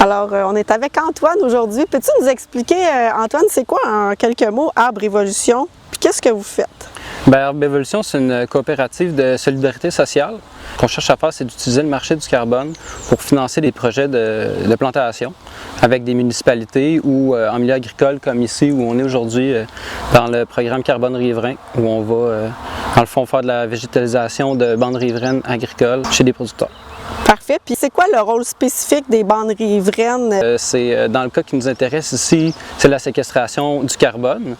Alors, on est avec Antoine aujourd'hui. Peux-tu nous expliquer, Antoine, c'est quoi en quelques mots Arbre Évolution? Puis qu'est-ce que vous faites? Bien, Arbre Évolution, c'est une coopérative de solidarité sociale. Ce qu'on cherche à faire, c'est d'utiliser le marché du carbone pour financer des projets de plantation avec des municipalités ou en milieu agricole comme ici où on est aujourd'hui dans le programme Carbone Riverain où on va, dans le fond, faire de la végétalisation de bandes riveraines agricoles chez des producteurs. Parfait. Puis c'est quoi le rôle spécifique des bandes riveraines? C'est dans le cas qui nous intéresse ici, c'est la séquestration du carbone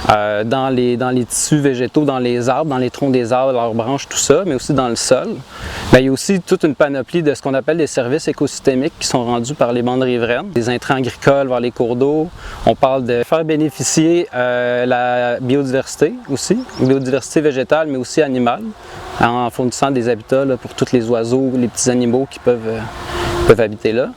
dans les tissus végétaux, dans les arbres, dans les troncs des arbres, leurs branches, tout ça, mais aussi dans le sol. Bien, il y a aussi toute une panoplie de ce qu'on appelle des services écosystémiques qui sont rendus par les bandes riveraines, des intrants agricoles vers les cours d'eau. On parle de faire bénéficier la biodiversité aussi, biodiversité végétale mais aussi animale, en fournissant des habitats là, pour tous les oiseaux, les petits animaux qui peuvent habiter là.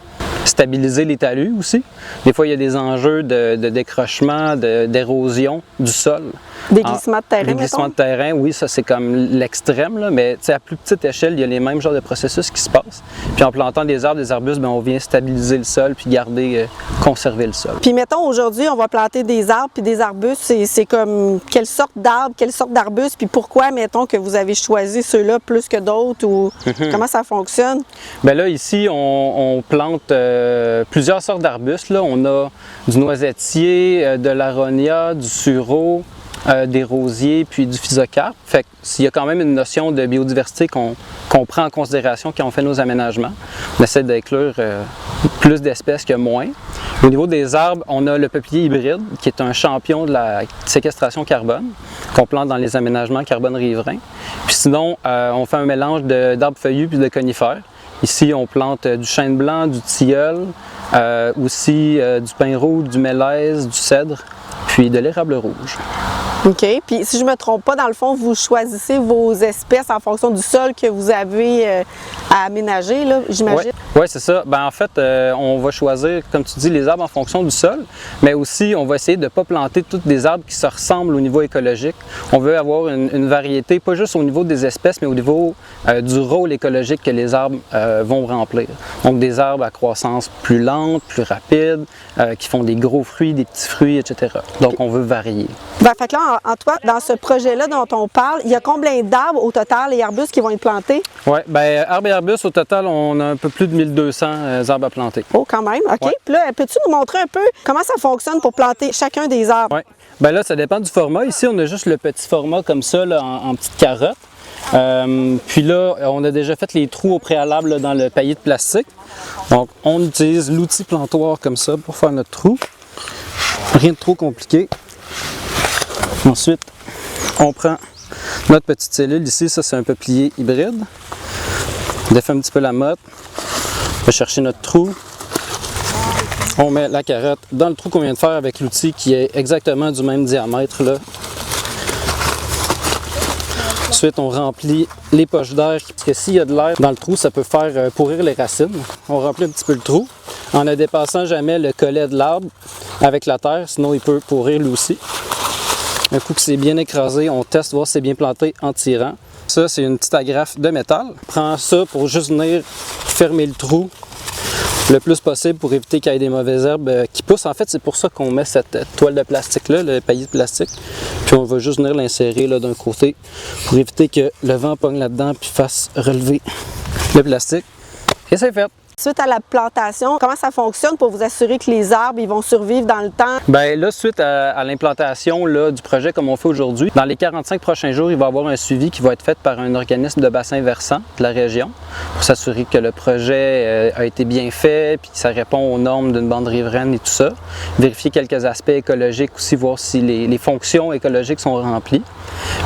Stabiliser les talus aussi. Des fois, il y a des enjeux de décrochement, d'érosion du sol. Des glissements de terrain, Des glissements de terrain, oui, ça c'est comme l'extrême, là, mais à plus petite échelle, il y a les mêmes genres de processus qui se passent. Puis en plantant des arbres, des arbustes, bien, on vient stabiliser le sol puis conserver le sol. Puis mettons, aujourd'hui, on va planter des arbres puis des arbustes. C'est comme quelle sorte d'arbres, quelle sorte d'arbustes, puis pourquoi, mettons, que vous avez choisi ceux-là plus que d'autres ou comment ça fonctionne? Bien là, ici, on plante plusieurs sortes d'arbustes. Là. On a du noisetier, de l'aronia, du sureau, des rosiers, puis du physocarpe. Fait qu'il y a quand même une notion de biodiversité qu'on prend en considération quand on fait nos aménagements. On essaie d'inclure plus d'espèces que moins. Au niveau des arbres, on a le peuplier hybride, qui est un champion de la séquestration carbone, qu'on plante dans les aménagements carbone riverains. Puis sinon, on fait un mélange d'arbres feuillus puis de conifères. Ici, on plante du chêne blanc, du tilleul, aussi du pin rouge, du mélèze, du cèdre, puis de l'érable rouge. OK. Puis si je ne me trompe pas, dans le fond, vous choisissez vos espèces en fonction du sol que vous avez à aménager, là, j'imagine? Oui, c'est ça. Ben, en fait, on va choisir, comme tu dis, les arbres en fonction du sol, mais aussi, on va essayer de ne pas planter tous des arbres qui se ressemblent au niveau écologique. On veut avoir une variété, pas juste au niveau des espèces, mais au niveau du rôle écologique que les arbres vont remplir. Donc, des arbres à croissance plus lente, plus rapide, qui font des gros fruits, des petits fruits, etc. Donc, on veut varier. Ben, fait que là, Antoine, dans ce projet-là dont on parle, il y a combien d'arbres au total et arbustes qui vont être plantés? Oui, bien, arbres et arbustes, au total, on a un peu plus de 1200 arbres à planter. Oh, quand même, OK. Ouais. Puis là, peux-tu nous montrer un peu comment ça fonctionne pour planter chacun des arbres? Oui, bien là, ça dépend du format. Ici, on a juste le petit format comme ça, là, en petite carotte. Puis là, on a déjà fait les trous au préalable là, dans le paillis de plastique. Donc, on utilise l'outil plantoir comme ça pour faire notre trou. Rien de trop compliqué. Ensuite, on prend notre petite cellule ici, ça c'est un peuplier hybride. On défait un petit peu la motte, on va chercher notre trou. On met la carotte dans le trou qu'on vient de faire avec l'outil qui est exactement du même diamètre là. Ensuite, on remplit les poches d'air, parce que s'il y a de l'air dans le trou, ça peut faire pourrir les racines. On remplit un petit peu le trou en ne dépassant jamais le collet de l'arbre avec la terre, sinon il peut pourrir lui aussi. Un coup que c'est bien écrasé, on teste voir si c'est bien planté en tirant. Ça, c'est une petite agrafe de métal. On prend ça pour juste venir fermer le trou le plus possible pour éviter qu'il y ait des mauvaises herbes qui poussent. En fait, c'est pour ça qu'on met cette toile de plastique-là, le paillis de plastique. Puis on va juste venir l'insérer d'un côté pour éviter que le vent pogne là-dedans puis fasse relever le plastique. Et c'est fait! Suite à la plantation, comment ça fonctionne pour vous assurer que les arbres ils vont survivre dans le temps? Bien là, suite à l'implantation du projet comme on fait aujourd'hui, dans les 45 prochains jours, il va y avoir un suivi qui va être fait par un organisme de bassin versant de la région pour s'assurer que le projet a été bien fait puis que ça répond aux normes d'une bande riveraine et tout ça. Vérifier quelques aspects écologiques aussi, voir si les fonctions écologiques sont remplies.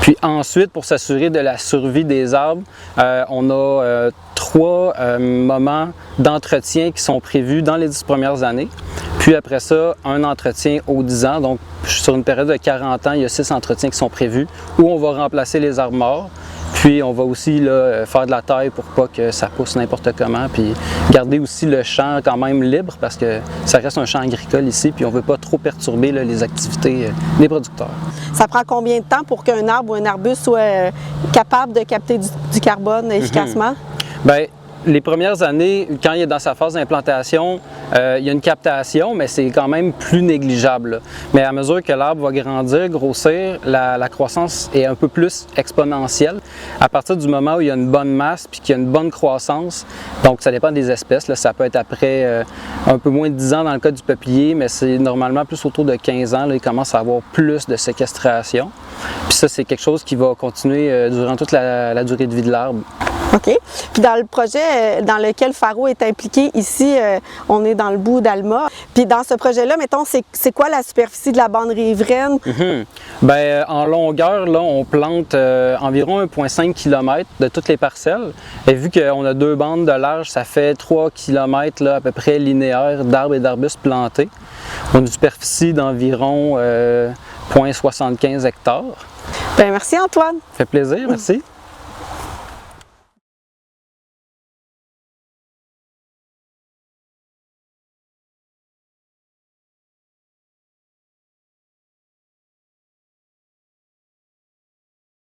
Puis ensuite, pour s'assurer de la survie des arbres, on a 3 moments d'entretien qui sont prévus dans les 10 premières années. Puis après ça, un entretien aux 10 ans. Donc, sur une période de 40 ans, il y a 6 entretiens qui sont prévus où on va remplacer les arbres morts. Puis on va aussi là, faire de la taille pour pas que ça pousse n'importe comment. Puis garder aussi le champ quand même libre parce que ça reste un champ agricole ici. Puis on ne veut pas trop perturber là, les activités des producteurs. Ça prend combien de temps pour qu'un arbre ou un arbuste soit capable de capter du carbone efficacement? Bien, les premières années, quand il est dans sa phase d'implantation, il y a une captation, mais c'est quand même plus négligeable, là. Mais à mesure que l'arbre va grandir, grossir, la croissance est un peu plus exponentielle. À partir du moment où il y a une bonne masse puis qu'il y a une bonne croissance, donc ça dépend des espèces, là, ça peut être après un peu moins de 10 ans dans le cas du peuplier, mais c'est normalement plus autour de 15 ans, là, il commence à avoir plus de séquestration. Puis ça, c'est quelque chose qui va continuer durant toute la durée de vie de l'arbre. OK. Puis dans le projet dans lequel Faro est impliqué, ici, on est dans le bout d'Alma. Puis dans ce projet-là, mettons, c'est quoi la superficie de la bande riveraine? Bien, en longueur, là, on plante environ 1,5 km de toutes les parcelles. Et vu qu'on a 2 bandes de large, ça fait 3 km là, à peu près linéaires d'arbres et d'arbustes plantés. On a une superficie d'environ 0,75 hectares. Bien, merci Antoine. Ça fait plaisir, merci.